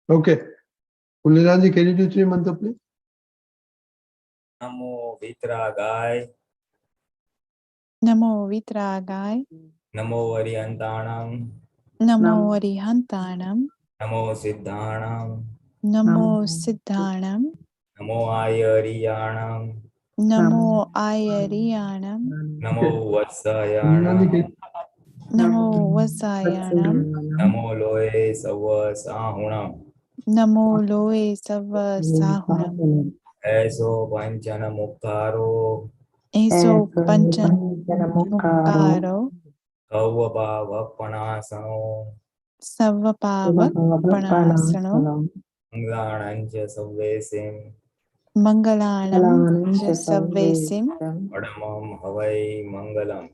Okay. Pulinanandji, can you do three mantra, please? Namo Vitragai. Namo Vitragai. Namo Variantanam. Namo Arihantanam. Namo Siddhanam. Namo Siddhanam. Namo Ayariyanam. Namo Ayariyanam. Namo Pulinanandji, Vatsayanam. Namo Vasayanam. Namo Loe Sava Sahunam. Namo Loe Sava Sahunam. Eso Panchana Mukkaro. Eso Panchan Mukkaro. Kavabhava Panasano. Savapavak Panasano. Mangalancha Savvesim. Mangalanam Savvesim. Padamam Havai Mangalam.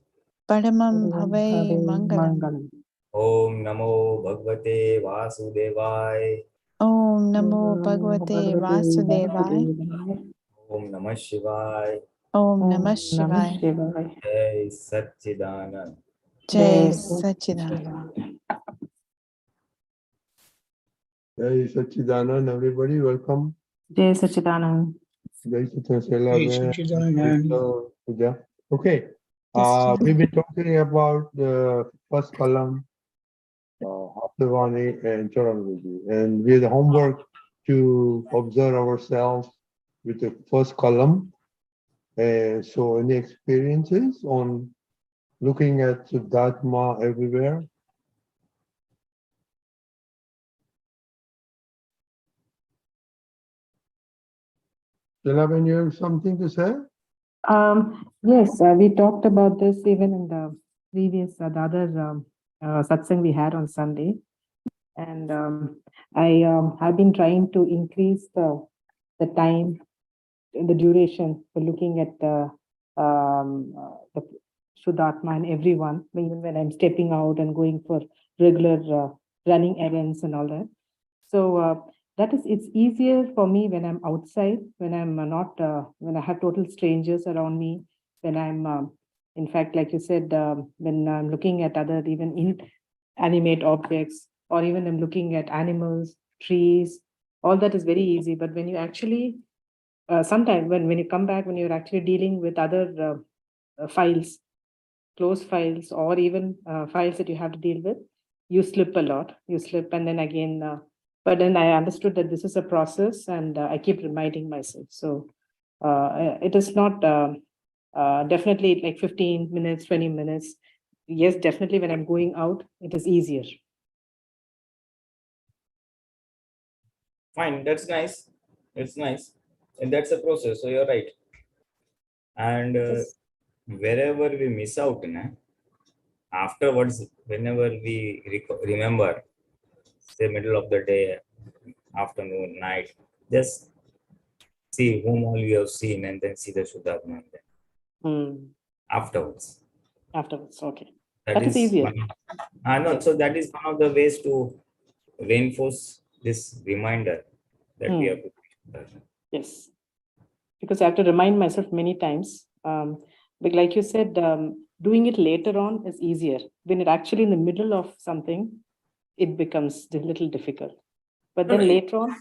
Padamam Bhavai Mangalam. Om Namo Bhagavate Vasudevaya. Om Namo Bhagavate Vasudevaya. Om Namah Shivaya. Om Namah Shivaya. Jai Satchidanand. Jai Satchidanand. Jai Satchidanand, everybody, welcome. Jai Satchidanand. Jai Satchidanand. Puja. Okay. We've been talking about the first column, Haftarvani and Charanvidi, and we had homework to observe ourselves with the first column. And so, any experiences on looking at Siddhartha everywhere? Shalaben, you have something to say? Yes, we talked about this even in the previous, the other satsang we had on Sunday. And I have been trying to increase the time, the duration for looking at the Shuddhatma and everyone, even when I'm stepping out and going for regular running errands and all that. So it's easier for me when I'm outside, when I'm not, when I have total strangers around me, when I'm, in fact, like you said, when I'm looking at other even inanimate objects, or even I'm looking at animals, trees, all that is very easy. But when you actually, sometimes when you come back, when you're actually dealing with other files, close files, or even files that you have to deal with, you slip a lot. You slip, and then again, but then I understood that this is a process, and I keep reminding myself. So it is not definitely like 15 minutes, 20 minutes. Yes, definitely when I'm going out, it is easier. Fine, that's nice. It's nice. And that's a process, so you're right. And wherever we miss out, afterwards, whenever we remember, say middle of the day, afternoon, night, just see whom all you have seen and then see the Shuddhatma afterwards. Afterwards, okay. That is easier. No, so that is one of the ways to reinforce this reminder that we have to do. Yes, because I have to remind myself many times. But like you said, doing it later on is easier. When you're actually in the middle of something, it becomes a little difficult. But then later on,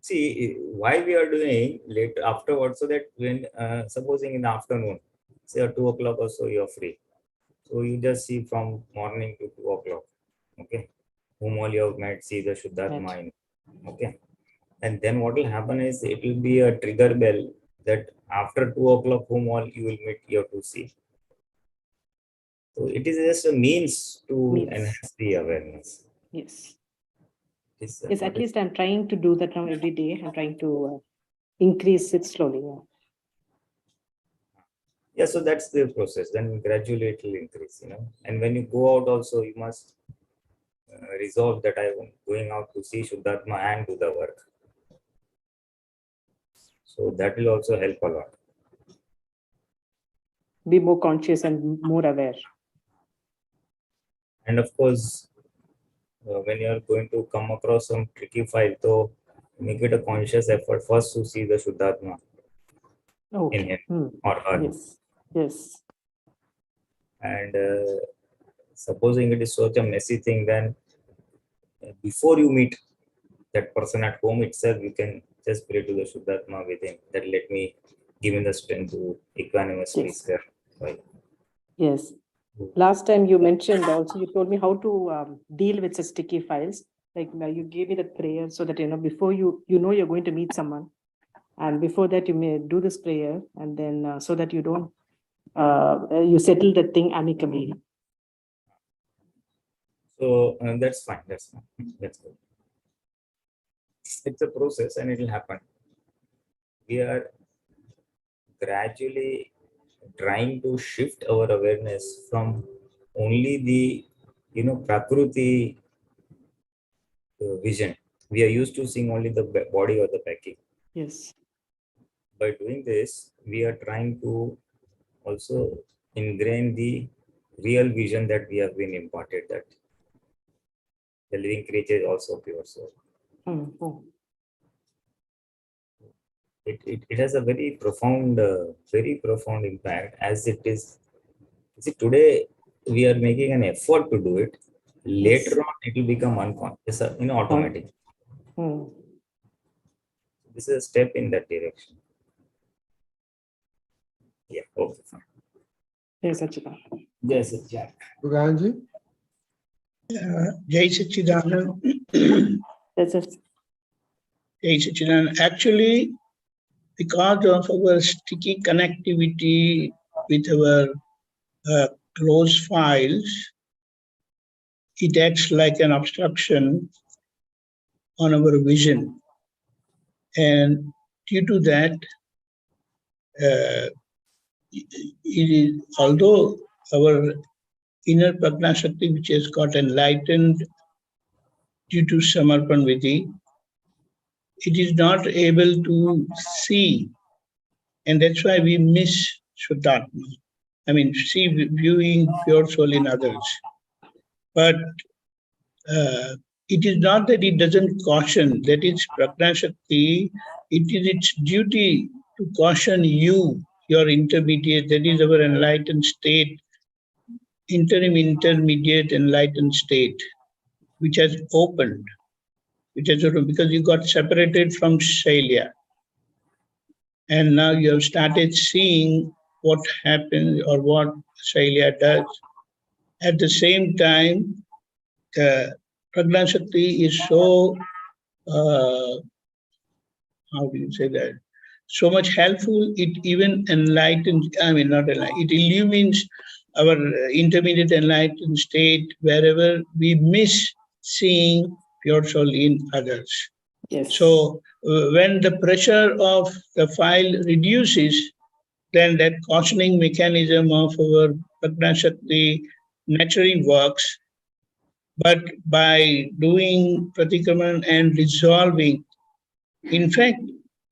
see why we are doing later afterwards, so that when supposing in the afternoon, say at 2 o'clock or so, you're free. So you just see from morning to 2 o'clock, okay, whom all you have met, see the Shuddhatma, okay. And then what will happen is it will be a trigger bell that after 2 o'clock, whom all you will meet, you have to see. So it is just a means to enhance the awareness. Yes. Yes, at least I'm trying to do that now every day. I'm trying to increase it slowly. Yeah, so that's the process. Then gradually it will increase, And when you go out also, you must resolve that I am going out to see Shuddhatma and do the work. So that will also help a lot. Be more conscious and more aware. And of course, when you are going to come across some tricky file, so make it a conscious effort first to see the Shuddhatma in him or her. Yes. Yes. And supposing it is such a messy thing, then before you meet that person at home itself, you can just pray to the Shuddhatma within, that let me give him the strength to equanimously Yes. stare. Right. Yes. Last time you mentioned also, you told me how to deal with such sticky files. Like you gave me that prayer so that, before you're going to meet someone. And before that, you may do this prayer, and then so that you don't, you settle the thing amicably. So that's fine. That's fine. That's good. It's a process and it will happen. We are gradually trying to shift our awareness from only the, Prakruti vision. We are used to seeing only the body or the packing. Yes. By doing this, we are trying to also ingrain the real vision that we have been imparted, that the living creature is also pure soul. It has a very profound impact, as it is. See, today we are making an effort to do it. Later on, it will become unconscious, automatic. This is a step in that direction. Yeah, okay, fine. Yes, Achita. Yes, Jack. Bhagwanji? Jai Satchidanand. Yes, yes. Jai Satchidanand. Actually, because of our sticky connectivity with our closed files, it acts like an obstruction on our vision. And due to that, although our inner Prajna Shakti, which has got enlightened due to Samarpan Vidhi, it is not able to see. And that's why we miss Shuddhatma. I mean, viewing pure soul in others. But it is not that it doesn't caution, that is Prajna Shakti. It is its duty to caution you, your intermediate, that is our enlightened state, intermediate enlightened state, which has opened, because you got separated from Shailya. And now you have started seeing what happens or what Shailya does. At the same time, the Prajna Shakti is so, how do you say that? So much helpful, it even enlightens, not enlightens, it illumines our intermediate enlightened state wherever we miss seeing pure soul in others. Yes. So when the pressure of the file reduces, then that cautioning mechanism of our Prajna Shakti naturally works. But by doing pratikraman and resolving, in fact,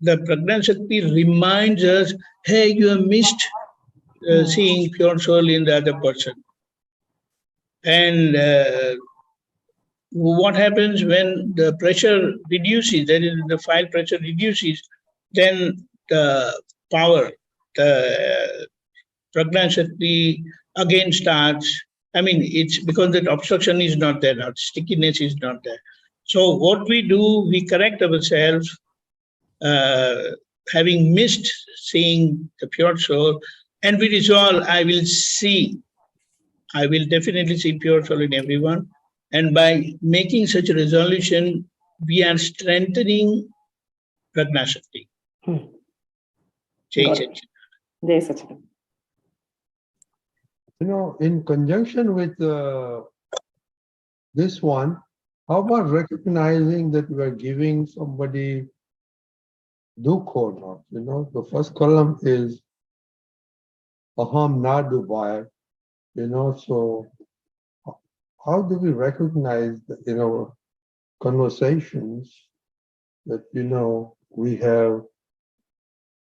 the Prajna Shakti reminds us, hey, you have missed seeing pure soul in the other person. And what happens when the pressure reduces, that is, the file pressure reduces, then the power, the Prajna Shakti again starts. It's because that obstruction is not there now, stickiness is not there. So what we do, we correct ourselves, having missed seeing the pure soul, and we resolve, I will definitely see pure soul in everyone. And by making such a resolution, we are strengthening Prajna Shakti. Jai Satchidanand. In conjunction with this one, how about recognizing that we are giving somebody dukh or not? The first column is aham na dubhai, so how do we recognize that in our conversations that, we have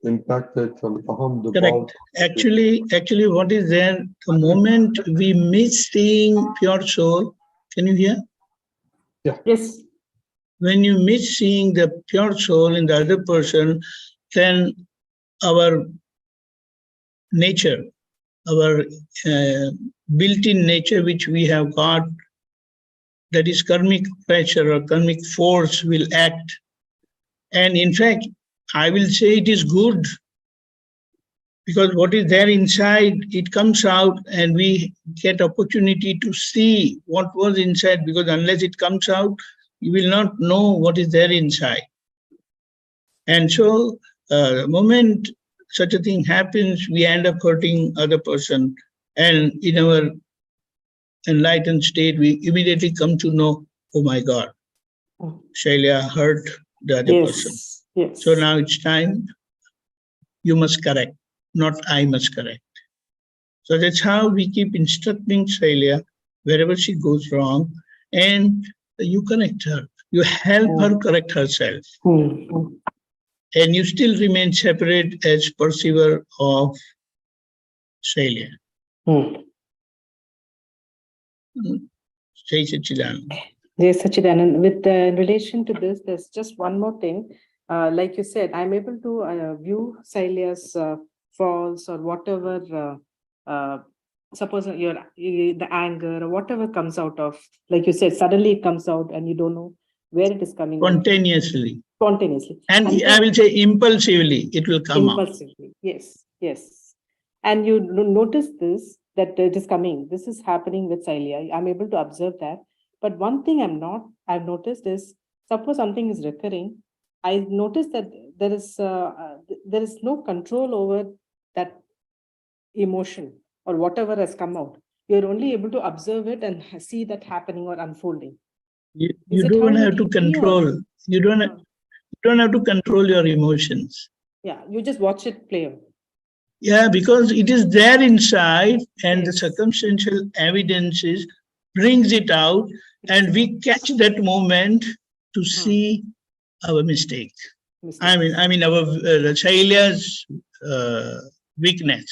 impacted from aham dubhai? Correct. Actually, what is there? The moment we miss seeing pure soul, can you hear? Yeah. Yes. When you miss seeing the pure soul in the other person, then our nature, our built-in nature, which we have got that is karmic pressure or karmic force will act. And in fact, I will say it is good, because what is there inside, it comes out and we get opportunity to see what was inside, because unless it comes out, you will not know what is there inside. And so the moment such a thing happens, we end up hurting other person. And in our enlightened state, we immediately come to know, oh my God, Shailya hurt the other person. Yes. So now it's time, you must correct, not I must correct. So that's how we keep instructing Shailya wherever she goes wrong, and you correct her. You help her correct herself. And you still remain separate as perceiver of Shailya. Jai Satchidanand. Yes, Satchidanand. With in relation to this, there's just one more thing. Like you said, I'm able to view Shailya's faults or whatever. Suppose the anger or whatever comes out of, like you said, suddenly it comes out and you don't know where it is coming. Spontaneously. Spontaneously. And I will say impulsively, it will come out. Impulsively, yes, yes. And you notice this, that it is coming. This is happening with Shailya. I'm able to observe that. But one thing I've noticed is, suppose something is recurring, I noticed that there is no control over that emotion or whatever has come out. You're only able to observe it and see that happening or unfolding. You don't have to control. You don't have to control your emotions. Yeah, you just watch it play out. Yeah, because it is there inside, and the Yes. circumstantial evidences brings it out, and we catch that moment to see our mistake. I mean our Shailya's weakness.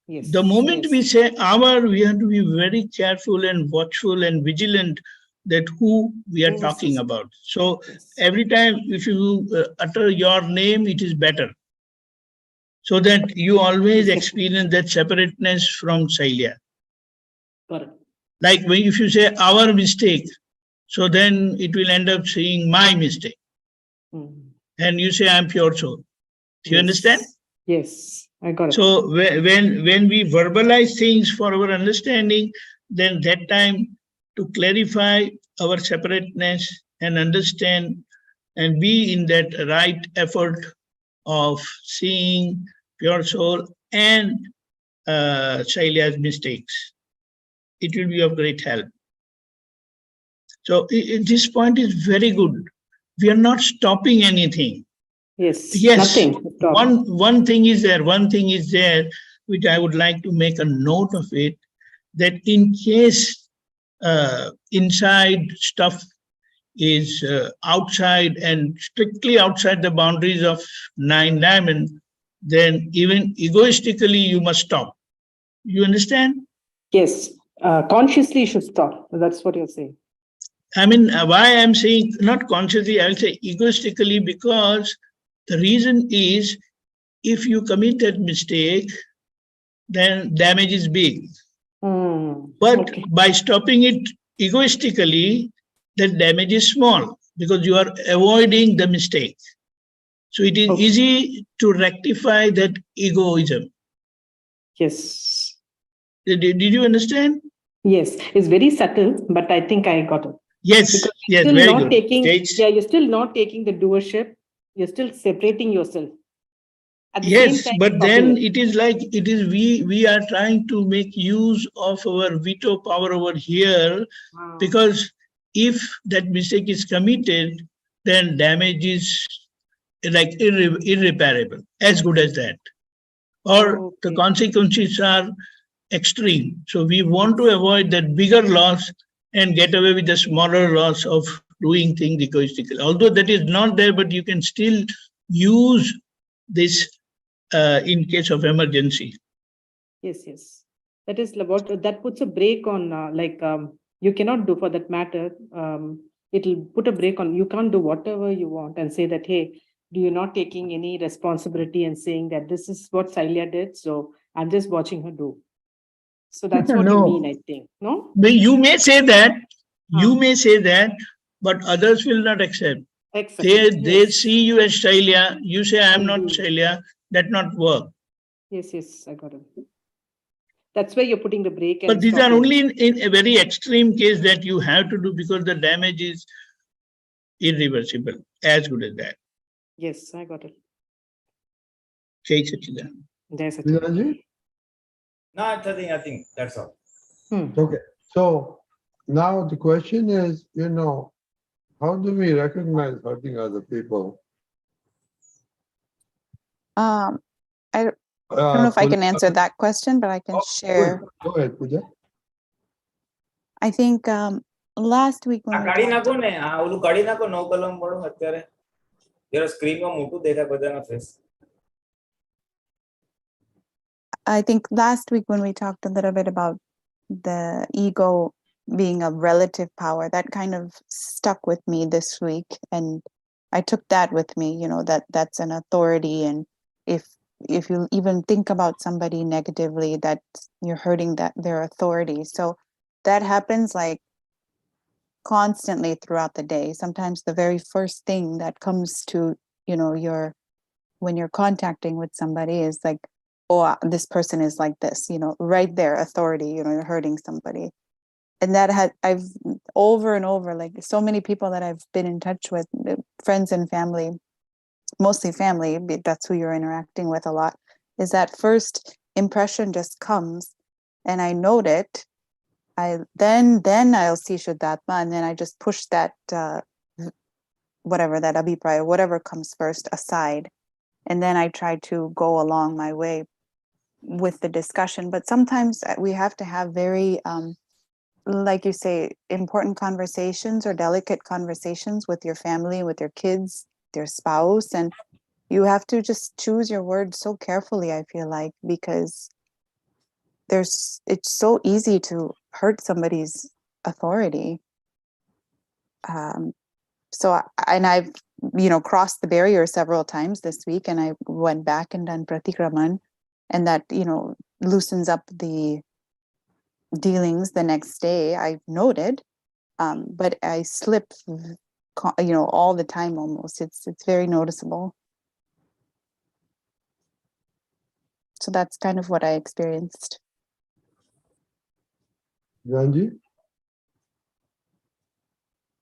Yes. The moment yes. we say our, we have to be very careful and watchful and vigilant that who we are Who is talking this? about. So Yes. every time if you utter your name, it is better, so that you always experience that separateness from Shailya. Correct. Like if you say our mistake, so then it will end up saying my mistake. And you say I'm pure soul. Do you understand? Yes, I got it. So when we verbalize things for our understanding, then that time to clarify our separateness and understand and be in that right effort of seeing pure soul and Shailya's mistakes, it will be of great help. So this point is very good. We are not stopping anything. Yes, Yes, nothing. one thing is there, which I would like to make a note of it, that in case inside stuff is outside and strictly outside the boundaries of 9 diamond, then even egoistically you must stop. You understand? Yes, consciously you should stop. That's what you're saying. I mean, why I'm saying not consciously, I will say egoistically, because the reason is if you commit that mistake, then damage is big. But by stopping it egoistically, the damage is small because you are avoiding the mistake. So it is easy to rectify that egoism. Yes. Did you understand? Yes, it's very subtle, but I think I got it. Yes, yes, very good. You're still not taking the doership. You're still separating yourself. At the yes, same time, but then it is like we are trying to make use of our veto power over here, because if that mistake is committed, then damage is like irreparable, as good as that, or the consequences are extreme. So we want to avoid that bigger loss and get away with the smaller loss of doing things egoistically. Although that is not there, but you can still use this in case of emergency. Yes, yes. That is what that puts a break on, you cannot do for that matter. It'll put a break on, you can't do whatever you want and say that, hey, you're not taking any responsibility and saying that this is what Shailya did, so I'm just watching her do. So that's what you mean, I think. No? You may say that, You may say that, but others will not accept. Exactly. They see you as Shailya, you say I am not Shailya, that not work. Yes, I got it. That's why you're putting the brake. But these are only in a very extreme case that you have to do because the damage is irreversible, as good as that. Yes, I got it. Jai Sachidanand. Jai Sachidanand. Pulinanandji? No, nothing. That's all. Okay. So now the question is, how do we recognize hurting other people? I don't know if I can answer that question, but I can share. Go ahead, Pooja. I think last week when we કાઢી talked, નાખો ને ઓલું કાઢી નાખો નવ કલમ વાળું અત્યારે જરા સ્ક્રીનમાં મોટું દેખાય બધાના face. I think last week when we talked a little bit about the ego being a relative power, that kind of stuck with me this week, and I took that with me. That's an authority, and if you even think about somebody negatively, that you're hurting their authority. So that happens like constantly throughout the day. Sometimes the very first thing that comes to when you're contacting with somebody is like, oh, this person is like this, right there, authority, you're hurting somebody. And that I've over and over, like so many people that I've been in touch with, friends and family, mostly family, that's who you're interacting with a lot, is that first impression just comes and I note it. Then I'll see Shuddhatma, and then I just push that whatever, that abhipraya, whatever comes first, aside. And then I try to go along my way with the discussion. But sometimes we have to have very, like you say, important conversations or delicate conversations with your family, with your kids, your spouse. And you have to just choose your words so carefully, I feel like, because it's so easy to hurt somebody's authority. And I've, crossed the barrier several times this week, and I went back and done pratikraman, and that, loosens up the dealings the next day. I noted, but I slip, all the time almost. It's very noticeable. So that's kind of what I experienced. Ganji?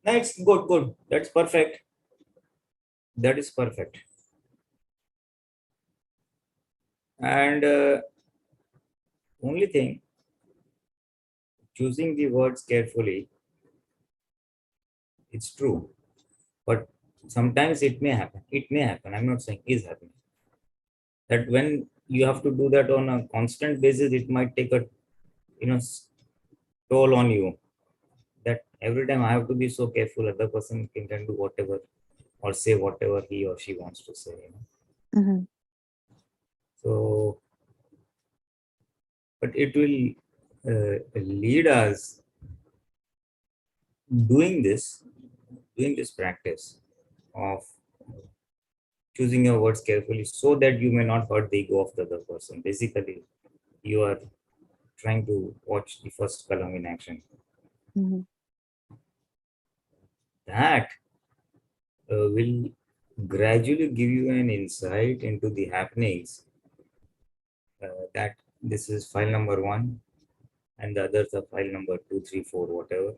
No, it's good. That's perfect. That is perfect. And only thing, choosing the words carefully, it's true. But sometimes it may happen. I'm not saying is happening. That when you have to do that on a constant basis, it might take a toll on you. That every time I have to be so careful, other person can do whatever or say whatever he or she wants to say. Mm-hmm. So, but it will lead us doing this practice of choosing your words carefully so that you may not hurt the ego of the other person. Basically, you are trying to watch the first kalam in action. Mm-hmm. That will gradually give you an insight into the happenings, that this is file number 1 and the others are file number 2, 3, 4, whatever,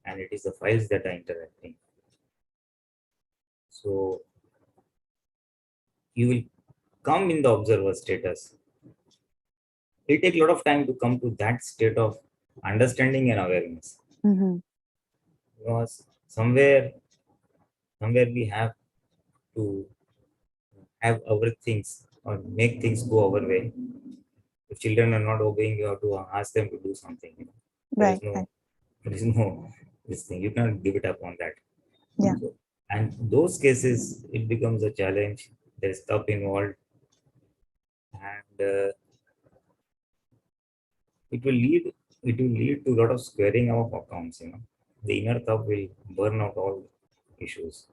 and it is the files that are interacting. So you will come in the observer status. It takes a lot of time to come to that state of understanding and awareness. Mm-hmm. Because somewhere we have to have our things or make things go our way. If children are not obeying, you have to ask them to do something. There is no this thing. You cannot give it up on that. Yeah. So, and those cases, it becomes a challenge. There's stuff involved, and it will lead to a lot of squaring of accounts. The inner thought will burn out all issues.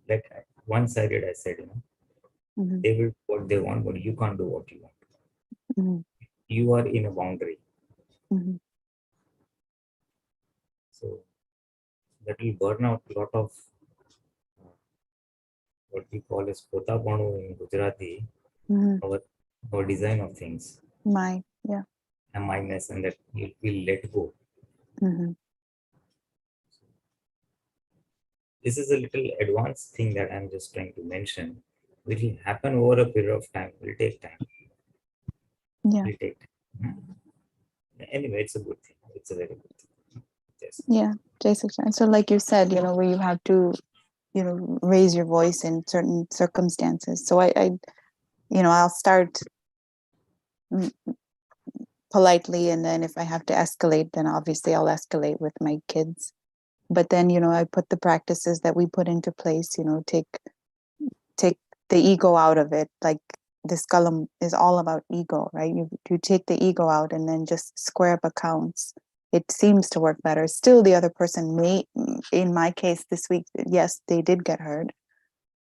Like one-sided, I said, Mm-hmm. they will do what they want, but you can't do what you want. Mm-hmm. You are in a boundary. Mm-hmm. So that will burn out a lot of what we call as potapanu in Gujarati, Mhm. our design of things, Yeah. and mindness, and that it will let go. Mhm. This is a little advanced thing that I'm just trying to mention. It will happen over a period of time. It will take time. Yeah. It will take time. Anyway, it's a good thing. It's a very good thing. Yes. Yeah. JSS. So like you said, where you have to, raise your voice in certain circumstances. So I'll start politely, and then if I have to escalate, then obviously I'll escalate with my kids. But then, I put the practices that we put into place, take the ego out of it. Like this column is all about ego, right? You take the ego out and then just square up accounts. It seems to work better. Still, the other person may, in my case this week, yes, they did get hurt.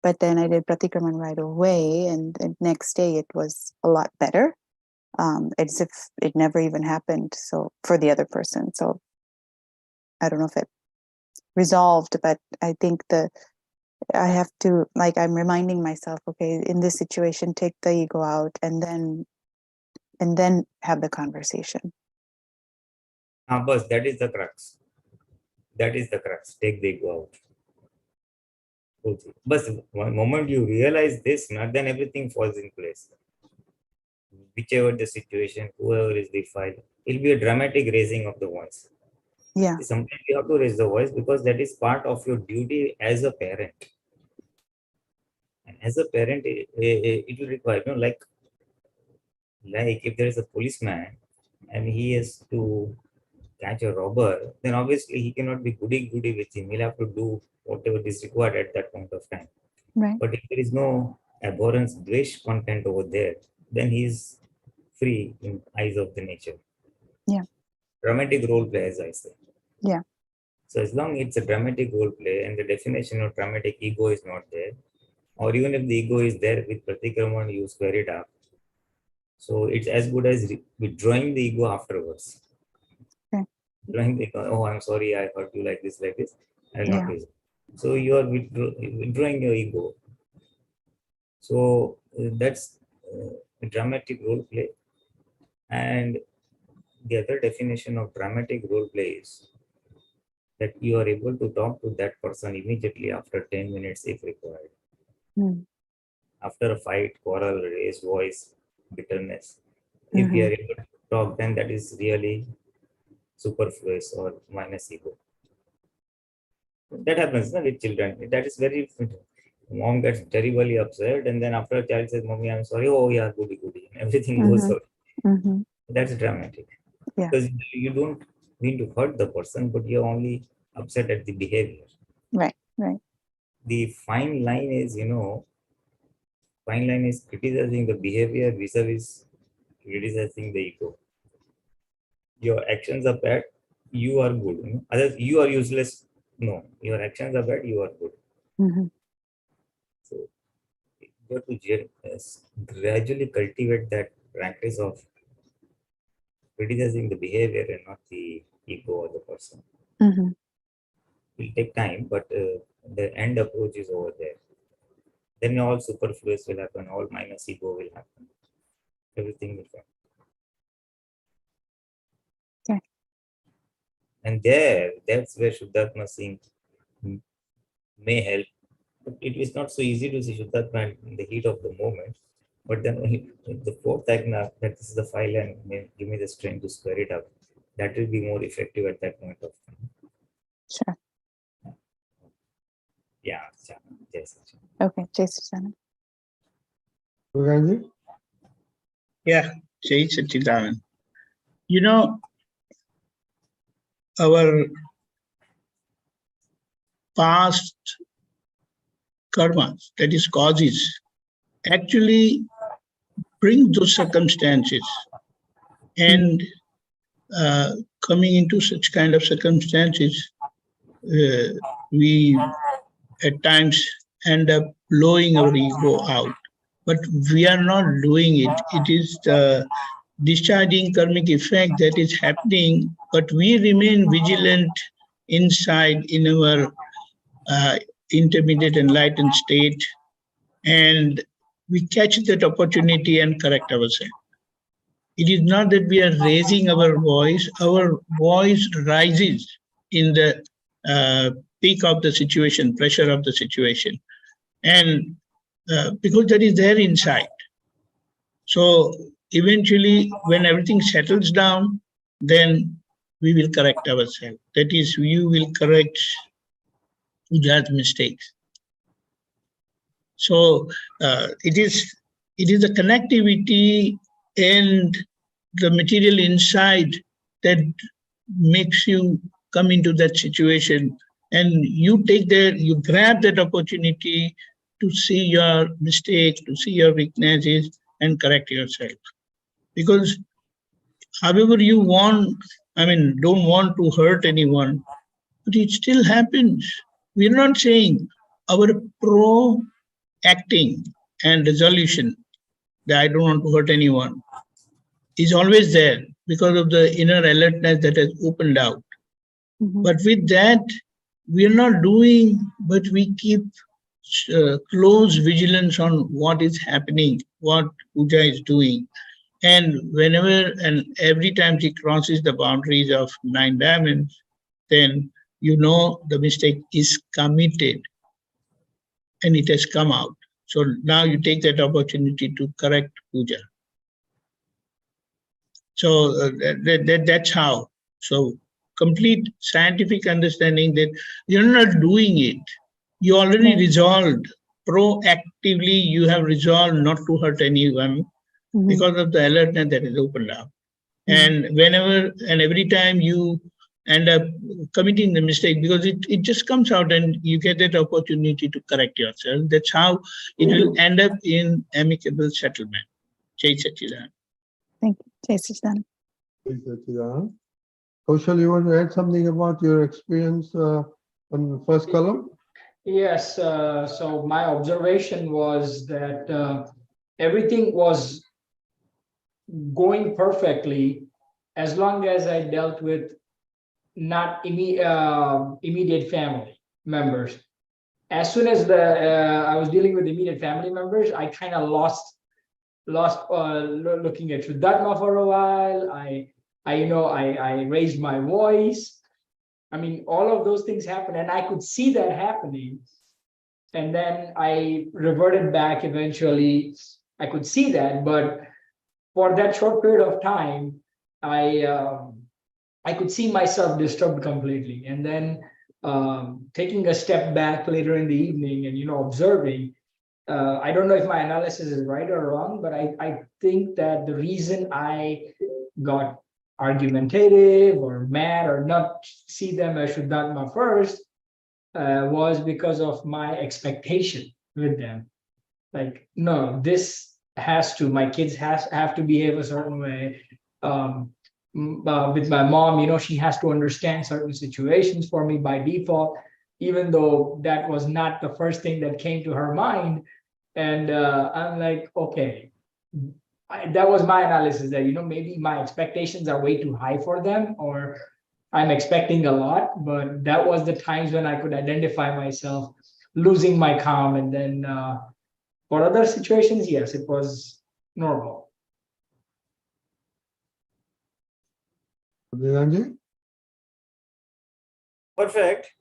But then I did pratikraman right away, and the next day it was a lot better. As if it never even happened. So for the other person, so I don't know if it resolved, but I think I have to, like, I'm reminding myself, okay, in this situation, take the ego out, and then have the conversation. But that is the crux. That is the crux. Take the ego out. But one moment you realize this, then everything falls in place. Whichever the situation, whoever is the file, it'll be a dramatic raising of the voice. Yeah. Sometimes you have to raise the voice because that is part of your duty as a parent. And as a parent, it will require, like if there is a policeman and he has to catch a robber, then obviously he cannot be goody with him. He'll have to do whatever is required at that point of time. Right. But if there is no abhorrence, dvesh content over there, then he is free in eyes of the nature. Yeah. Dramatic role play, as I say. Yeah. So as long as it's a dramatic role play and the definition of dramatic ego is not there, or even if the ego is there with pratikraman, you square it up. So it's as good as withdrawing the ego afterwards. Okay. Withdrawing the ego, oh, I'm sorry, I hurt you like this. I will not Yeah. raise it. So you are withdrawing your ego. So that's a dramatic role play. And the other definition of dramatic role play is that you are able to talk to that person immediately after 10 minutes if required. Mm. After a fight, quarrel, raised voice, bitterness, if we are able to talk, then that is really superfluous or minus ego. That happens with children. That is very, mom gets terribly upset, and then after a child says, Mommy, I'm sorry, oh yeah, goody, everything goes out. That's dramatic. Yeah. Because you don't mean to hurt the person, but you're only upset at the behavior. Right. The fine line is, criticizing the behavior vis-a-vis criticizing the ego. Your actions are bad, you are good. Others, you are useless. No, your actions are bad, you are good. So you have to gradually cultivate that practice of criticizing the behavior and not the ego of the person. It will take time, but the end approach is over there. Then all superfluous will happen, all minus ego will happen. Everything will come. Okay. And that's where Shuddhatma Singh may help. But it is not so easy to see Shuddhatma in the heat of the moment. But then the fourth agna, that is the file and give me the strength to square it up. That will be more effective at that point of time. Sure. Yeah. Yes. Okay. JSS. Bhagwan? Yeah, Jai Satchidanand. Our past karmas, that is causes, actually bring those circumstances. And coming into such kind of circumstances, we at times end up blowing our ego out. But we are not doing it. It is the discharging karmic effect that is happening, but we remain vigilant inside in our intermediate enlightened state, and we catch that opportunity and correct ourselves. It is not that we are raising our voice rises in the peak of the situation, pressure of the situation, and because that is there inside. So eventually, when everything settles down, then we will correct ourselves. That is, you will correct Puja's mistakes. So it is the connectivity and the material inside that makes you come into that situation, and you grab that opportunity to see your mistakes, to see your weaknesses, and correct yourself. Because however you don't want to hurt anyone, but it still happens. We're not saying our pro-acting and resolution that I don't want to hurt anyone is always there because of the inner alertness that has opened out. But with that, we are not doing, but we keep close vigilance on what is happening, what Puja is doing. And whenever and every time she crosses the boundaries of 9 diamonds, then you know the mistake is committed and it has come out. So now you take that opportunity to correct Puja. So that's how. So complete scientific understanding that you're not doing it. You already resolved. Proactively, you have resolved not to hurt anyone because of the alertness that is opened up. And whenever and every time you end up committing the mistake, because it just comes out and you get that opportunity to correct yourself. That's how it will end up in amicable settlement. Jai Sachidanand. Thank you. Jai Sachidanand. Kaushal, you want to add something about your experience on the first column? Yes, so my observation was that everything was going perfectly as long as I dealt with not immediate family members. As soon as I was dealing with immediate family members, I kind of lost looking at Shuddhatma for a while. I raised my voice. I mean, all of those things happened, and I could see that happening. And then I reverted back eventually. I could see that, but for that short period of time, I could see myself disturbed completely. And then taking a step back later in the evening and observing, I don't know if my analysis is right or wrong, but I think that the reason I got argumentative or mad or not see them as Shuddhatma first was because of my expectation with them. Like, no, this has to, my kids have to behave a certain way. With my mom, she has to understand certain situations for me by default, even though that was not the first thing that came to her mind. And I'm like, okay, that was my analysis that, maybe my expectations are way too high for them, or I'm expecting a lot. But that was the times when I could identify myself losing my calm. And then for other situations, yes, it was normal. Pulinanandji? Perfect.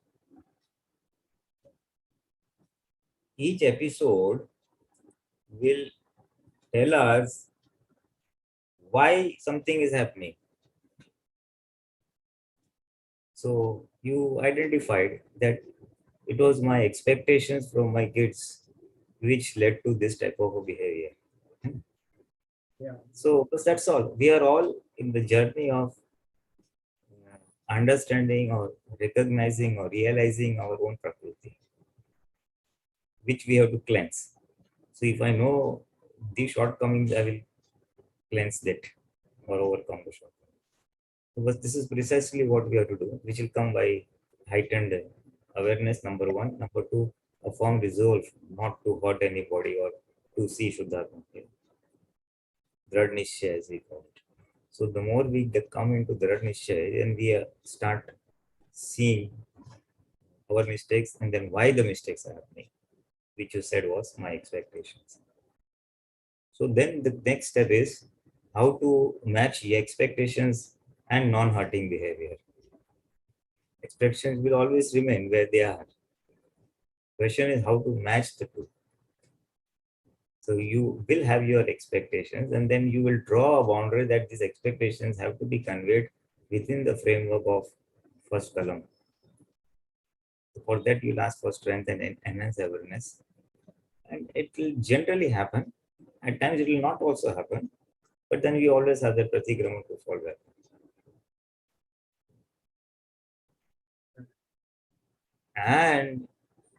Each episode will tell us why something is happening. So you identified that it was my expectations from my kids which led to this type of a behavior. Yeah. So that's all. We are all in the journey of understanding or recognizing or realizing our own prakriti, which we have to cleanse. So if I know the shortcomings, I will cleanse that or overcome the shortcomings. So, but this is precisely what we have to do, which will come by heightened awareness, number one. Number two, a firm resolve not to hurt anybody or to see Shuddhatma. Drad Nishchay, as we call it. So the more we come into Drad Nishchay and we start seeing our mistakes and then why the mistakes are happening, which you said was my expectations. So then the next step is how to match the expectations and non-hurting behavior. Expectations will always remain where they are. Question is how to match the two. So you will have your expectations and then you will draw a boundary that these expectations have to be conveyed within the framework of first column. For that, you'll ask for strength and enhance awareness. And it will generally happen. At times, it will not also happen. But then we always have the pratikrama to fall back. And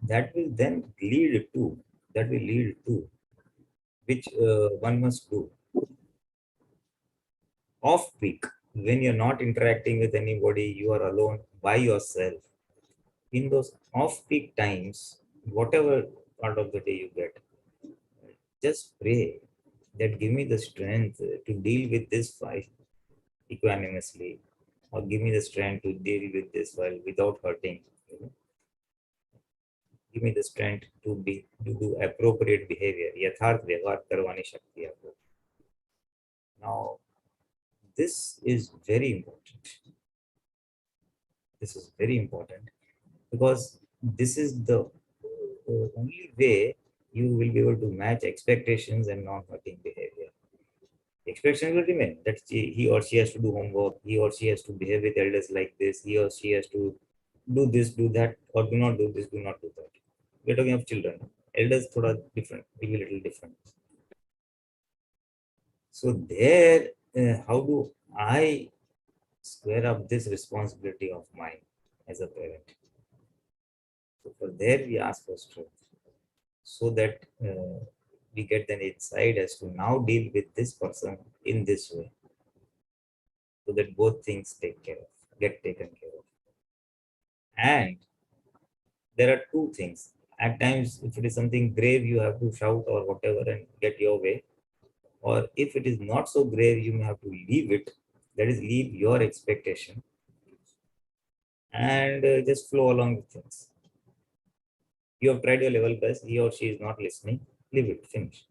that will then lead to, which one must do. Off peak, when you're not interacting with anybody, you are alone by yourself. In those off peak times, whatever part of the day you get, just pray that give me the strength to deal with this fight equanimously, or give me the strength to deal with this while without hurting. Give me the strength to do appropriate behavior. Yatharth vyavhar karvani shakti aapko. Now, this is very important. This is very important because this is the only way you will be able to match expectations and non-hurting behavior. Expectations will remain that he or she has to do homework, he or she has to behave with elders like this, he or she has to do this, do that, or do not do this, do not do that. We're talking of children. Elders thoda different, maybe a little different. So there, how do I square up this responsibility of mine as a parent? So for there we ask for strength, so that we get an insight as to now deal with this person in this way, so that both things get taken care of. And there are two things. At times, if it is something grave, you have to shout or whatever and get your way. Or if it is not so grave, you may have to leave it. That is, leave your expectation and just flow along with things. You have tried your level best, he or she is not listening, leave it, finish.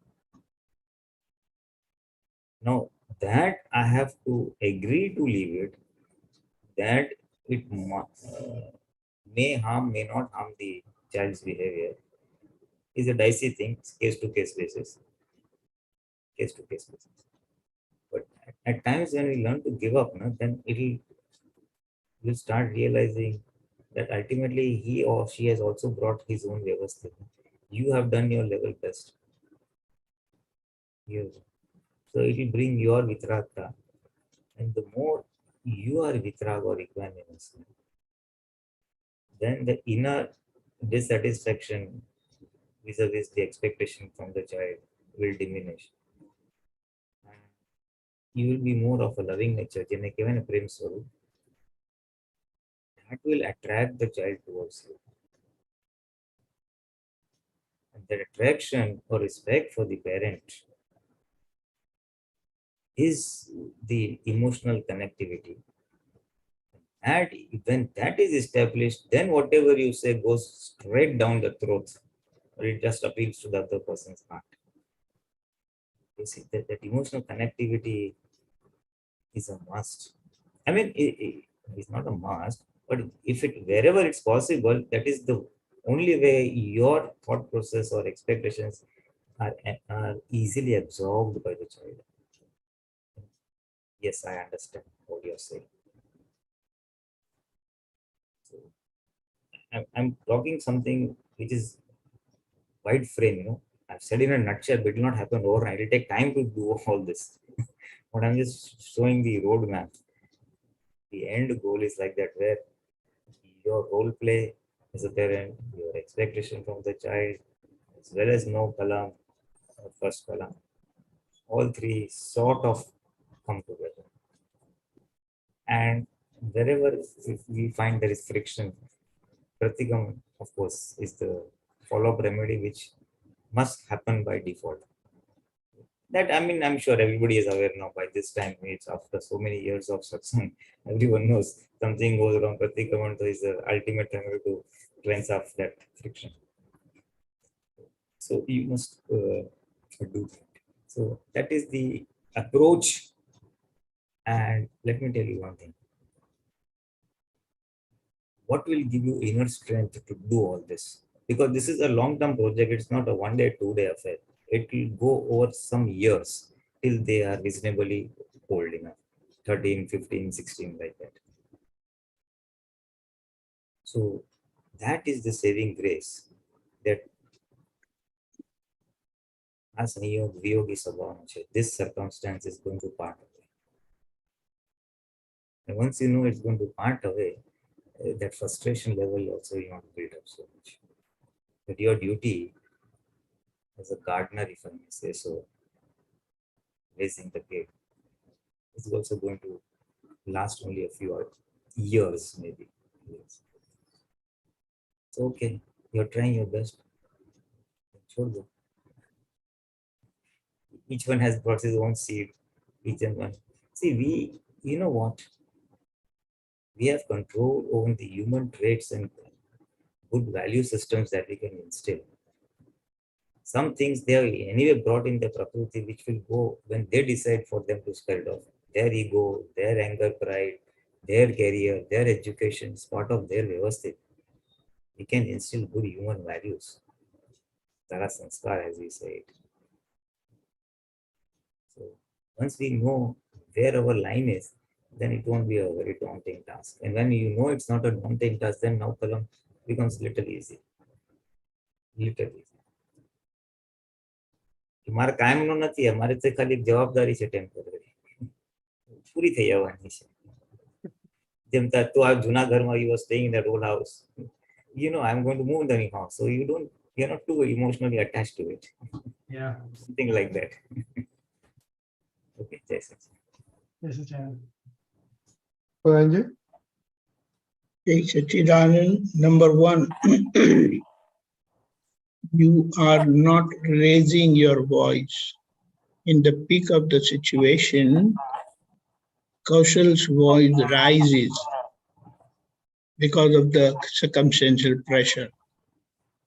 Now, that I have to agree to leave it, that it may harm, may not harm the child's behavior, is a dicey thing, case to case basis. But at times when we learn to give up, then will start realizing that ultimately he or she has also brought his own vyavasthit. You have done your level best. So it will bring your vitragta. And the more you are vitrag or equanimous, then the inner dissatisfaction vis-a-vis the expectation from the child will diminish. And you will be more of a loving nature, that will attract the child towards you. And that attraction or respect for the parent is the emotional connectivity. And when that is established, then whatever you say goes straight down the throat, or it just appeals to the other person's heart. You see, that emotional connectivity is a must. I mean, it's not a must, but if it wherever it's possible, that is the only way your thought process or expectations are easily absorbed by the child. Yes, I understand what you're saying. So, I'm talking something which is wide frame, I've said in a nutshell, but it will not happen overnight. It will take time to do all this. But I'm just showing the roadmap. The end goal is like that, where your role play as a parent, your expectation from the child, as well as no kalam, first kalam, all three sort of come together. And wherever if we find there is friction, pratikam, of course, is the follow-up remedy which must happen by default. That, I mean, I'm sure everybody is aware now by this time. It's after so many years of satsang, everyone knows something goes wrong. Pratikramantra is the ultimate remedy to cleanse off that friction. So you must do that. So that is the approach. And let me tell you one thing. What will give you inner strength to do all this? Because this is a long-term project. It's not a one-day, two-day affair. It will go over some years till they are reasonably old enough. 13, 15, 16, like that. So that is the saving grace that as this circumstance is going to part away. And once you know it's going to part away, that frustration level also you not build up so much. But your duty as a gardener, if I may say so, raising the kid, is also going to last only a few years, maybe. Years. It's okay. You're trying your best. Sure. Each one has brought his own seed. Each and one. See, you know what? We have control over the human traits and good value systems that we can instill. Some things they are anyway brought in the Prakriti, which will go when they decide for them to spread off. Their ego, their anger, pride, their career, their education is part of their vyavasthit. We can instill good human values. Tara sanskar, as we say it. So once we know where our line is, then it won't be a very daunting task. And when you know it's not a daunting task, then now kalam becomes little easy. Little easy. મારે કાયમનો નથી, અમારે તો ખાલી જવાબદારી છે temporary, પૂરી થઈ જવાની છે. જેમ તું આ જૂના ઘરમાં you were staying in that old house, you know I'm going to move in the new house, so you're not too emotionally attached to it. Yeah. Something like that. Okay, JSS. This is Anji? Okay, Sachidanand, number one, you are not raising your voice. In the peak of the situation, Kaushal's voice rises because of the circumstantial pressure.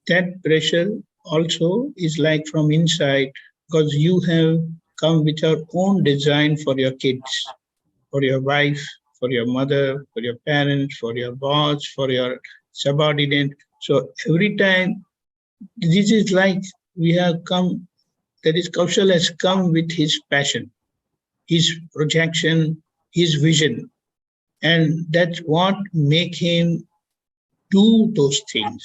That pressure also is like from inside, because you have come with your own design for your kids, for your wife, for your mother, for your parents, for your boss, for your subordinate. So every time, this is like we have come, that is Kaushal has come with his passion, his projection, his vision. And that's what make him do those things.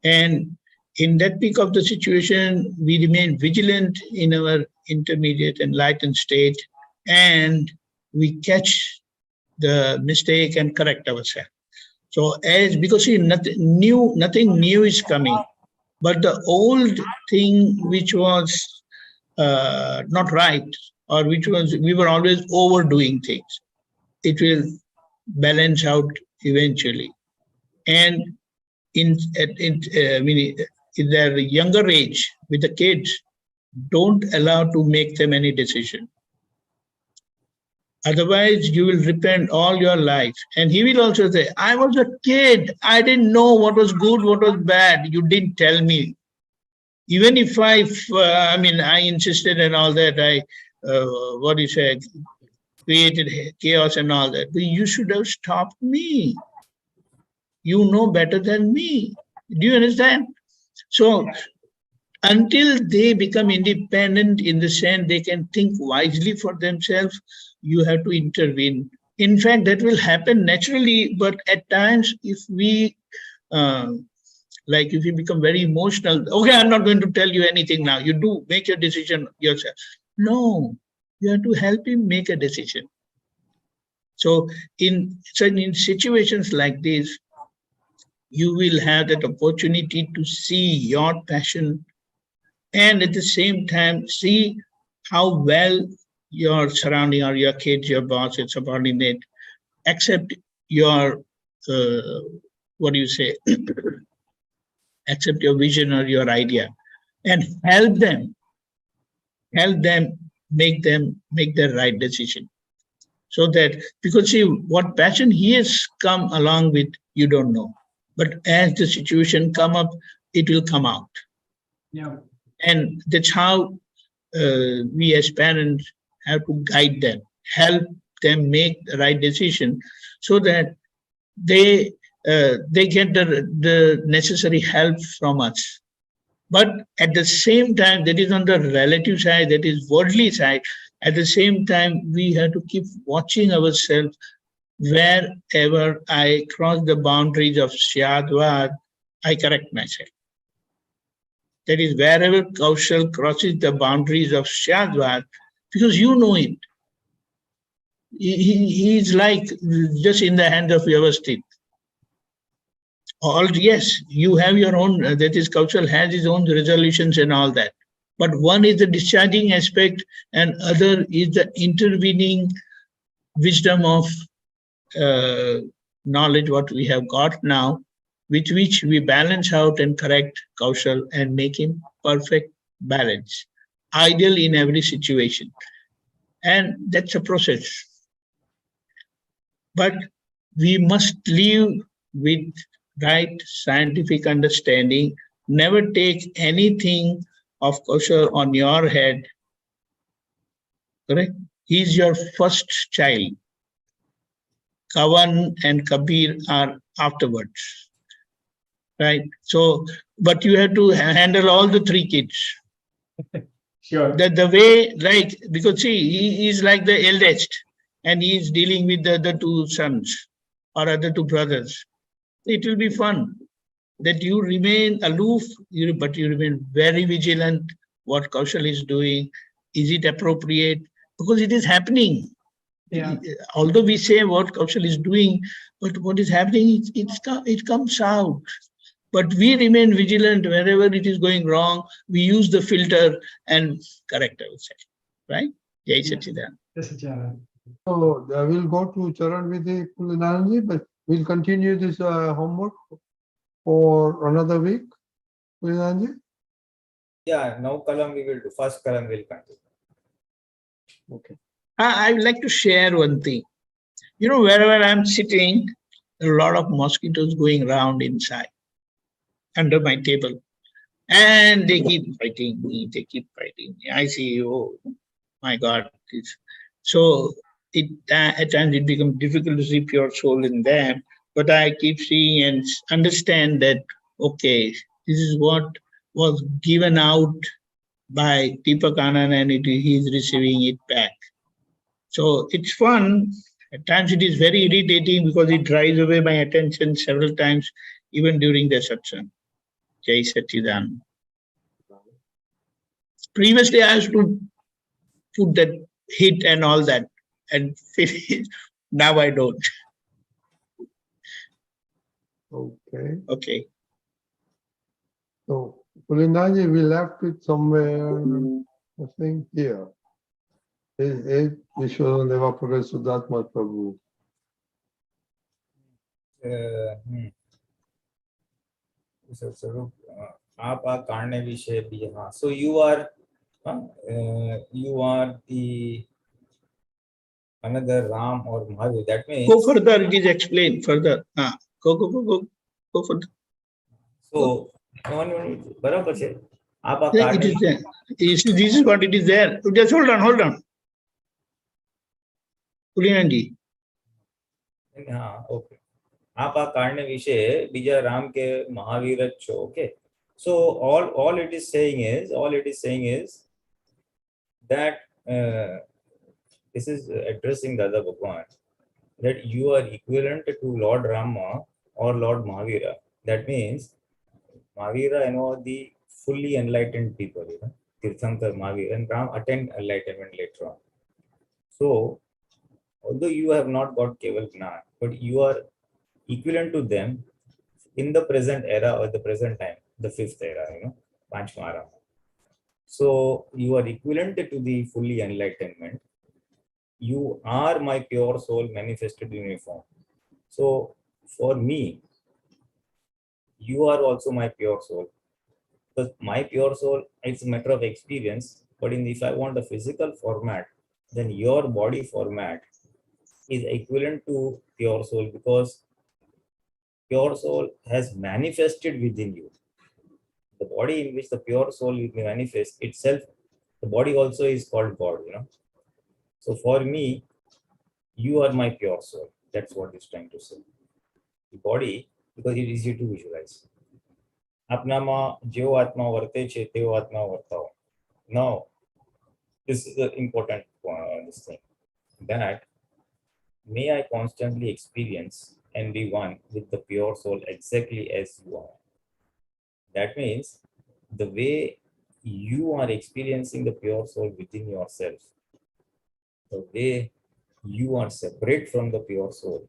And in that peak of the situation, we remain vigilant in our intermediate enlightened state, and we catch the mistake and correct ourselves. So because see, nothing new is coming, but the old thing which was not right, or which was, we were always overdoing things, it will balance out eventually. And in their younger age, with the kids, don't allow to make them any decision. Otherwise, you will repent all your life. And he will also say, I was a kid. I didn't know what was good, what was bad. You didn't tell me. Even if I insisted and all that, created chaos and all that. But you should have stopped me. You know better than me. Do you understand? So until they become independent in the sense they can think wisely for themselves, you have to intervene. In fact, that will happen naturally, but at times if we, if you become very emotional, okay, I'm not going to tell you anything now. You do make your decision yourself. No, you have to help him make a decision. So in situations like this, you will have that opportunity to see your passion, and at the same time, see how well your surrounding or your kids, your boss, your subordinate, accept your, accept your vision or your idea, and help them help them make the right decision. So that, because see, what passion he has come along with, you don't know. But as the situation come up, it will come out. Yeah. And that's how we as parents have to guide them, help them make the right decision, so that they get the necessary help from us. But at the same time, that is on the relative side, that is worldly side. At the same time, we have to keep watching ourselves. Wherever I cross the boundaries of Syadvad, I correct myself. That is, wherever Kaushal crosses the boundaries of Syadvad, because you know it. He is like just in the hand of Vyavasthit. Yes, you have your own, that is, Kaushal has his own resolutions and all that. But one is the discharging aspect, and other is the intervening wisdom of knowledge what we have got now, with which we balance out and correct Kaushal and make him perfect balance, ideal in every situation. And that's a process. But we must live with right scientific understanding. Never take anything of Kaushal on your head. Correct? He is your first child. Kavan and Kabir are afterwards. Right? So, but you have to handle all the three kids. Sure. The way, like, because see, he is like the eldest, and he is dealing with the other two sons or other two brothers. It will be fun that you remain aloof, but you remain very vigilant. What Kaushal is doing, is it appropriate? Because it is happening. Yeah. Although we say what Kaushal is doing, but what is happening, it comes out. But we remain vigilant wherever it is going wrong. We use the filter and correct ourselves. Right? Jai Sachidanand. Yes, Acharya. So we'll go to Charan Vidhi Pulinanandji, but we'll continue this homework for another week. Pulinanandji? Yeah, now column we will do. First column will continue. Okay. I would like to share one thing. You know, wherever I'm sitting, there are a lot of mosquitoes going around inside, under my table. And they keep fighting me, they keep fighting me. I see, oh my God. So at times it becomes difficult to see pure soul in them. But I keep seeing and understand that, okay, this is what was given out by Deepakanandji, and he is receiving it back. So it's fun. At times it is very irritating because it drives away my attention several times, even during the satsang. Jai Sachidanand. Previously, I used to put that hit and all that and finish. Now I don't. Okay. Okay. So Pulinanandji, we left it somewhere, I think here. Vishwadeva Prakash Sudatma Prabhu. आप कारणे विषय भी हाँ. So you are the another Ram or Mahavir. That means go further. It is explained further. Go further. So बराबर है. आप It is there. You see, this is what it is there. Just hold on. Pulinanandji. हाँ, okay. आप कारणे विषय बीजा राम के महावीर छो. Okay. So all it is saying is that this is addressing Dada Bhagwan, that you are equivalent to Lord Rama or Lord Mahavira. That means Mahavira, the fully enlightened people, Tirthankar Mahavira, and Ram attained enlightenment later on. So although you have not got Keval Gnan, but you are equivalent to them in the present era or the present time, the fifth era, Panchmara. So you are equivalent to the fully enlightenment. You are my pure soul manifested in uniform. So for me, you are also my pure soul. Because my pure soul, it's a matter of experience. But if I want a physical format, then your body format is equivalent to pure soul, because pure soul has manifested within you. The body in which the pure soul will manifest itself, the body also is called God, So for me, you are my pure soul. That's what it's trying to say. The body, because it is easy to visualize. આપનામાં જેવો આત્મા વર્તે છે તેવો આત્મા વર્તાવો. Now, this is the important this thing, that may I constantly experience and be one with the pure soul exactly as you are. That means the way you are experiencing the pure soul within yourself, the way you are separate from the pure soul,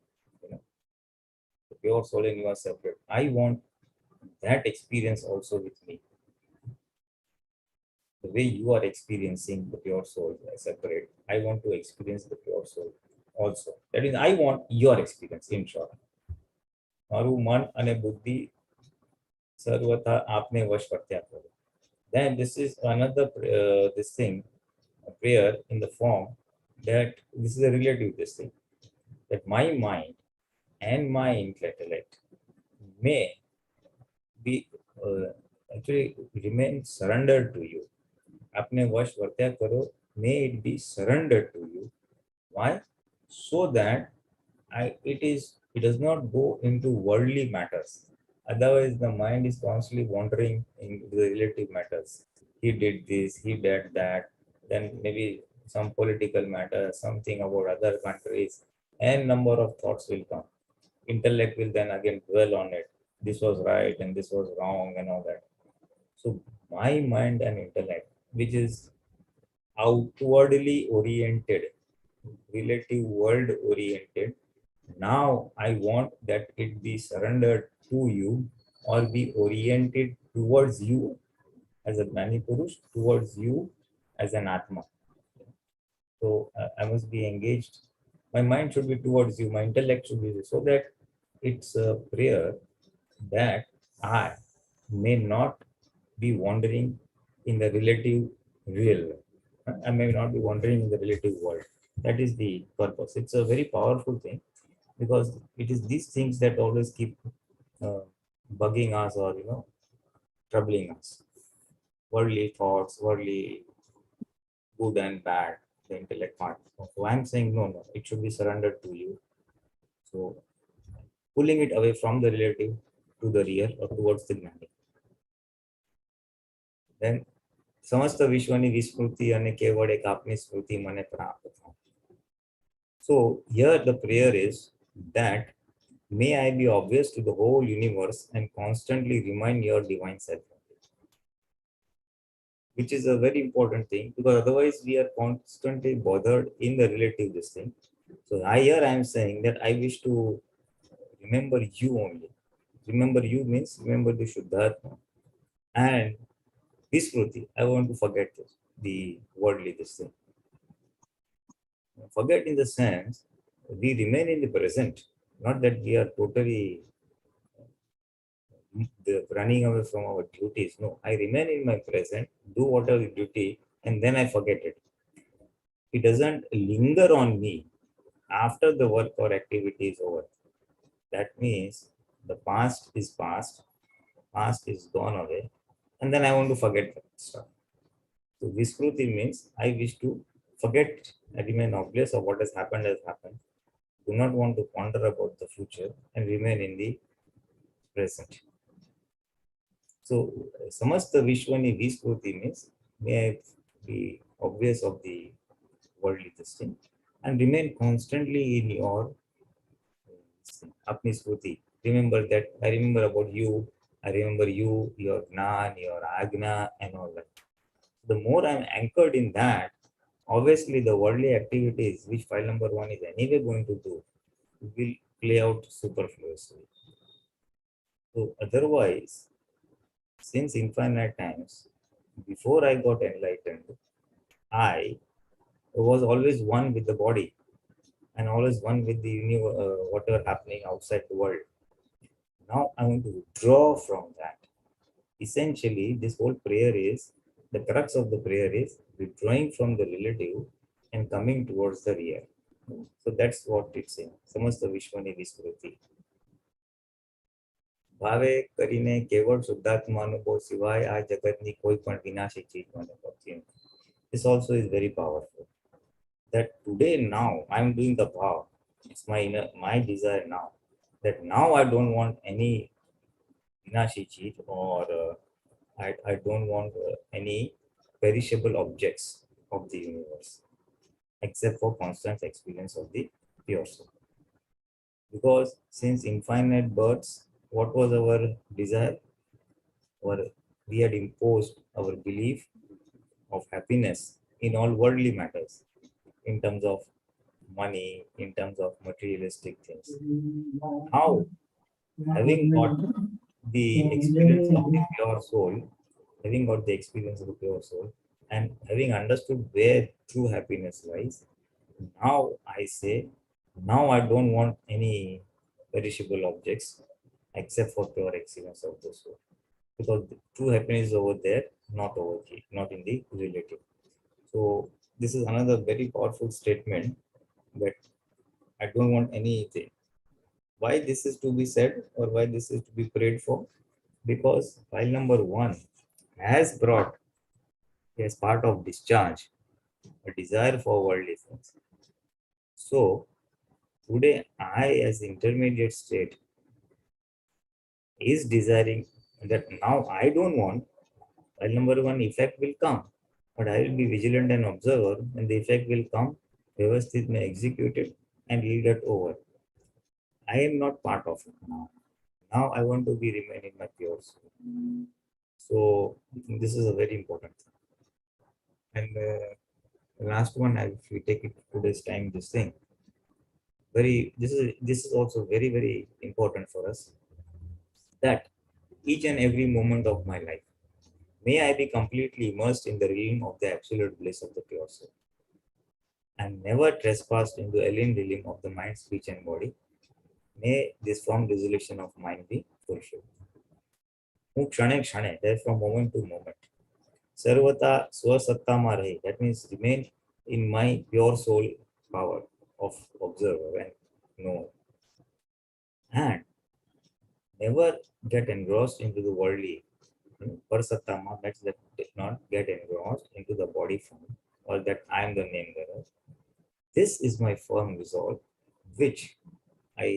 the pure soul and you are separate. I want that experience also with me. The way you are experiencing the pure soul separate, I want to experience the pure soul also. That is, I want your experience, in short. મારું મન અને બુદ્ધિ સર્વથા આપને વશ કર્યા કરો. Then this is another this thing, a prayer in the form that this is a relative this thing, that my mind and my intellect may be actually remain surrendered to you. આપને વશ વર્ત્યા કરો, may it be surrendered to you. Why? So that it does not go into worldly matters. Otherwise, the mind is constantly wandering into the relative matters. He did this, he did that, then maybe some political matter, something about other countries, and number of thoughts will come. Intellect will then again dwell on it. This was right and this was wrong and all that. So my mind and intellect, which is outwardly oriented, relative world oriented, now I want that it be surrendered to you or be oriented towards you as a Gnani Purush, towards you as an Atma. So I must be engaged. My mind should be towards you, my intellect should be, so that it's a prayer that I may not be wandering in the relative real. I may not be wandering in the relative world. That is the purpose. It's a very powerful thing, because it is these things that always keep bugging us or troubling us. Worldly thoughts, worldly good and bad, the intellect part. So I'm saying no, it should be surrendered to you. So pulling it away from the relative to the real or towards the Gnani. Then સમસ્ત વિશ્વની વિસ્મૃતિ અને કેવળ એક આપની સ્મૃતિ મને પ્રાપ્ત થાય. So here the prayer is that may I be obvious to the whole universe and constantly remind your divine self, which is a very important thing, because otherwise we are constantly bothered in the relative this thing. So here I am saying that I wish to remember you only. Remember you means remember the Shuddhatma. And Vismruti, I want to forget the worldly this thing. Forget in the sense, we remain in the present, not that we are totally running away from our duties. No, I remain in my present, do whatever the duty, and then I forget it. It doesn't linger on me after the work or activity is over. That means the past is past is gone away, and then I want to forget that stuff. So Viskruti means I wish to forget, I remain oblivious of what has happened. Do not want to ponder about the future and remain in the present. So Samasta Vishwani Viskruti means may I be obvious of the worldly thing and remain constantly in your Apni Skruti. Remember that I remember about you, I remember you, your Gnan, your Agna, and all that. The more I'm anchored in that, obviously the worldly activities, which file number 1 is anyway going to do, will play out superfluously. So otherwise, since infinite times, before I got enlightened, I was always one with the body and always one with the whatever happening outside the world. Now I want to withdraw from that. Essentially, this whole prayer is The crux of the prayer is withdrawing from the relative and coming towards the real. So that's what it's saying. Samasta Vishwani Vismriti. ભાવે કરીને કેવળ શુદ્ધાત્મા અનુભવ સિવાય આ જગતની કોઈ પણ વિનાશી ચીજ અનુભવતી નથી. This also is very powerful. That today, now, I'm doing the bhav. It's my desire now. That now I don't want any vinashi cheat, or I don't want any perishable objects of the universe, except for constant experience of the pure soul. Because since infinite births, what was our desire? We had imposed our belief of happiness in all worldly matters, in terms of money, in terms of materialistic things. Now, having got the experience of the pure soul, and having understood where true happiness lies, now I say, now I don't want any perishable objects except for pure experience of the soul. Because the true happiness is over there, not over here, not in the relative. So this is another very powerful statement, that I don't want anything. Why this is to be said, or why this is to be prayed for? Because file number 1 has brought, as part of discharge, a desire for worldly things. So today I, as intermediate state, is desiring that now I don't want. File number 1 effect will come, but I will be vigilant and observer, and the effect will come, Vyavasthit may execute it and lead it over. I am not part of it now. Now I want to be remaining my pure soul. So this is a very important thing. And the last one, if we take it today's time, this thing, this is also very, very important for us, that each and every moment of my life, may I be completely immersed in the realm of the absolute bliss of the pure soul, and never trespassed into alien realm of the mind, speech, and body. May this firm resolution of mind be fulfilled. હું ક્ષણે ક્ષણે, that from moment to moment, સર્વતા સ્વસત્તામાં રહી, that means remain in my pure soul power of observer and knower, and never get engrossed into the worldly. Parasattama, that's that not get engrossed into the body form, or that I am the name bearer. This is my firm resolve, which I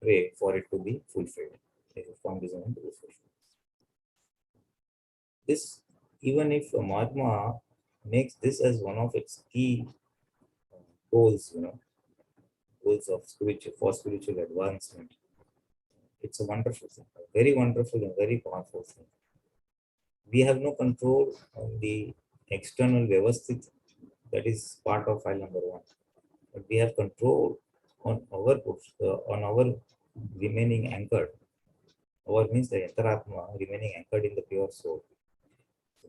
pray for it to be fulfilled. Firm resolve to be fulfilled. This, even if a Mahatma makes this as one of its key goals, goals of spiritual advancement, it's a wonderful thing, a very wonderful and very powerful thing. We have no control on the external Vyavasthit, that is part of file number 1. But we have control on our remaining anchored. Our means the Antaratma remaining anchored in the pure soul.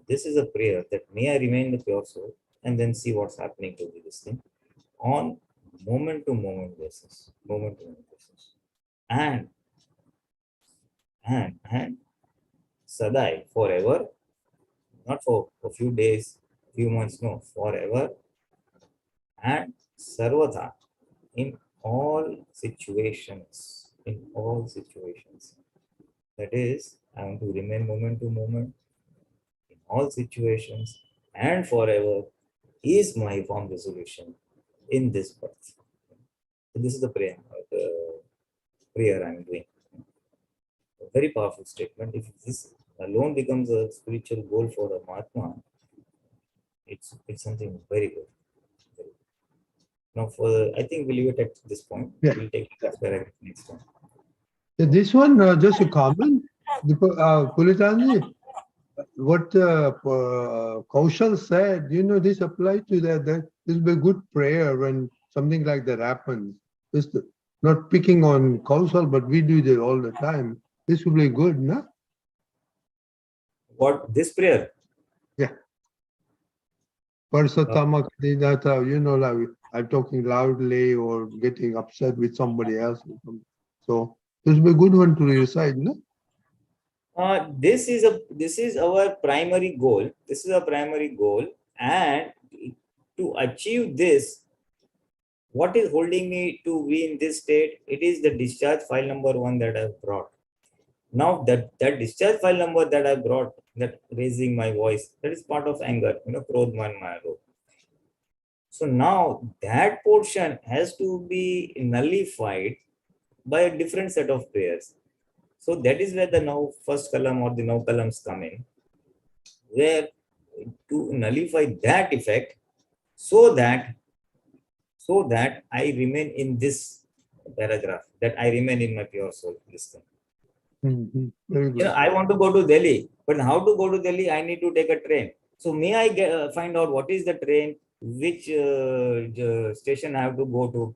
This is a prayer that may I remain the pure soul, and then see what's happening to this thing on moment to moment basis. And Sadai, forever, not for a few days, few months, no, forever, and Sarvata, in all situations. That is, I want to remain moment to moment, in all situations, and forever is my firm resolution in this birth. So this is the prayer I'm doing. A very powerful statement. If this alone becomes a spiritual goal for a Mahatma, it's something very good. Now, I think we'll leave it at this point. Yeah. We'll take this paragraph next time. This one, just a comment. Pulinanandji, what Kaushal said, this applies to that this will be a good prayer when something like that happens. Just not picking on Kaushal, but we do that all the time. This will be good, no? What, this prayer? Yeah. Parasattama, like I'm talking loudly or getting upset with somebody else. So this will be a good one to recite, no? This is our primary goal. This is our primary goal, and to achieve this, what is holding me to be in this state? It is the discharge file number 1 that I've brought. Now that discharge file number that I brought, that raising my voice, that is part of anger, Krodh, Man, Maya, Lobh. So now that portion has to be nullified by a different set of prayers. So that is where the now first column or the now columns come in, where to nullify that effect so that I remain in this paragraph, that I remain in my pure soul. This thing. Very good. I want to go to Delhi, but how to go to Delhi? I need to take a train. So may I find out what is the train, which station I have to go to,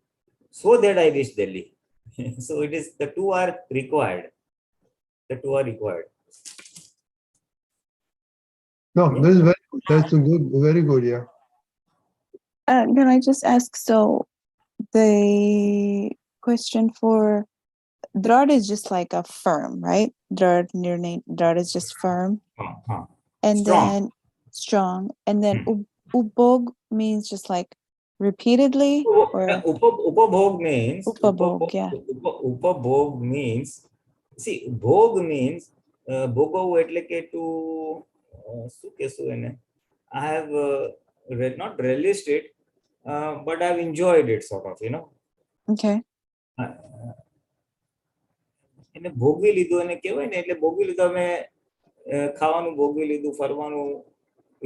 so that I reach Delhi. So it is the two are required. The two are required. No, this is very good. That's a good, very good. Yeah. Can I just ask, so the question for Drad is just like a firm, right? Drad, your name, Drad is just firm. And Strong. then strong. And then Ubog means just like repeatedly, or Upabhog means Upabhog, yeah. Upabhog means, see, bhog means bhogo એટલે કે to શું કહેશું એને, I have not relished it, but I've enjoyed it sort of, Okay. એને ભોગવી લીધું એને કહેવાય ને, એટલે ભોગવી લીધું અમે ખાવાનું ભોગવી લીધું, ફરવાનું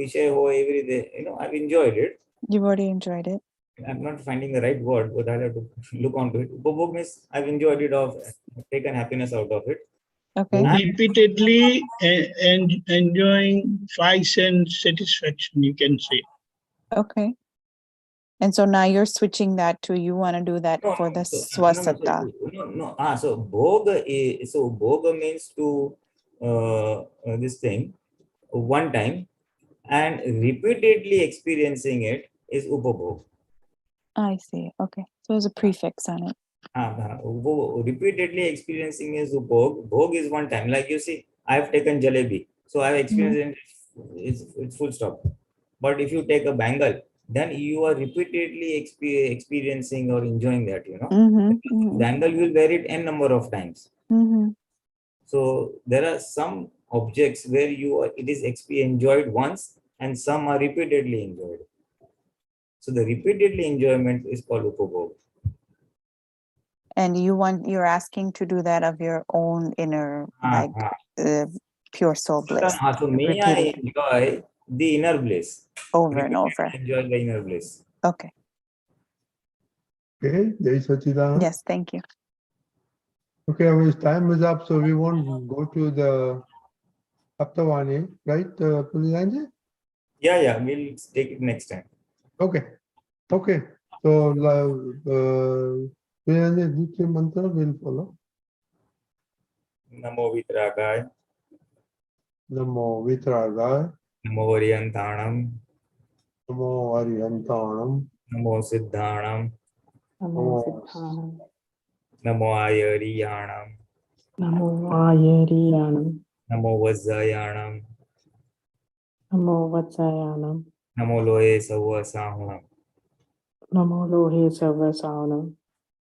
વિષય હોય એવી રીતે, I've enjoyed it. You've already enjoyed it. I'm not finding the right word, but I'll have to look onto it. Upabhog means I've enjoyed it, taken happiness out of it. Okay. Repeatedly enjoying 5 sense satisfaction, you can say. Okay. And so now you're switching that to, you want to do that for the Swasata. So bhoga means to this thing one time, and repeatedly experiencing it is upabhog. I see. Okay. So there's a prefix on it. Repeatedly experiencing is upabhog. Bhog is one time. Like you see, I've taken jalebi, so I've experienced it's full stop. But if you take a bangle, then you are repeatedly experiencing or enjoying that, Bangle will wear it n number of times. So there are some objects where it is enjoyed once, and some are repeatedly enjoyed. So the repeatedly enjoyment is called upabhog. And you're asking to do that of your own inner, pure soul bliss. So may I enjoy the inner bliss over and over. Enjoy the inner bliss. Okay. Okay. Jai Sachidanand. Yes, thank you. Okay, our time is up, so we won't go to the Aptavani, right, Pulinanandji? Yeah, we'll take it next time. Okay. So, Pulinanandji, Dutya mantra will follow. Namo Vitragaya. Namo Vitragaya. Namo Variyantanam. Namo Arihantanam. Namo Siddhanam. Namo Siddhanam. Namo Ayariyanam. Namo Ayariyanam. Namo Vajjayanam. Namo Vajjayanam. Namo Lohe Sarva Sahunam. Namo Lohe Sarva Sahunam.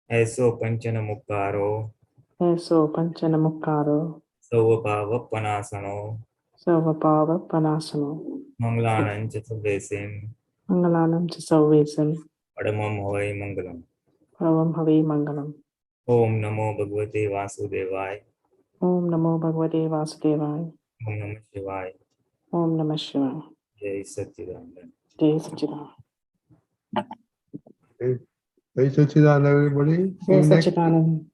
Aso Panchana Mukkaro. Eso Panchana Mukkaro. Sarvabhava Panasano. Sarvabhava Panasano. Manglanam cha Sabvesim. Mangalanam cha Sarvesim. Padamam Havai Mangalam. Paravam Havai Mangalam. Om Namo Bhagavate Vasudevaya. Om Namo Bhagavate Vasudevaya. Om Namah Shivaya. Om Namah Shivaya. Jai Satchidanand. Jai Satchidanand. Okay. Jai Sachidanand, everybody. See Jai you next Satchidanand.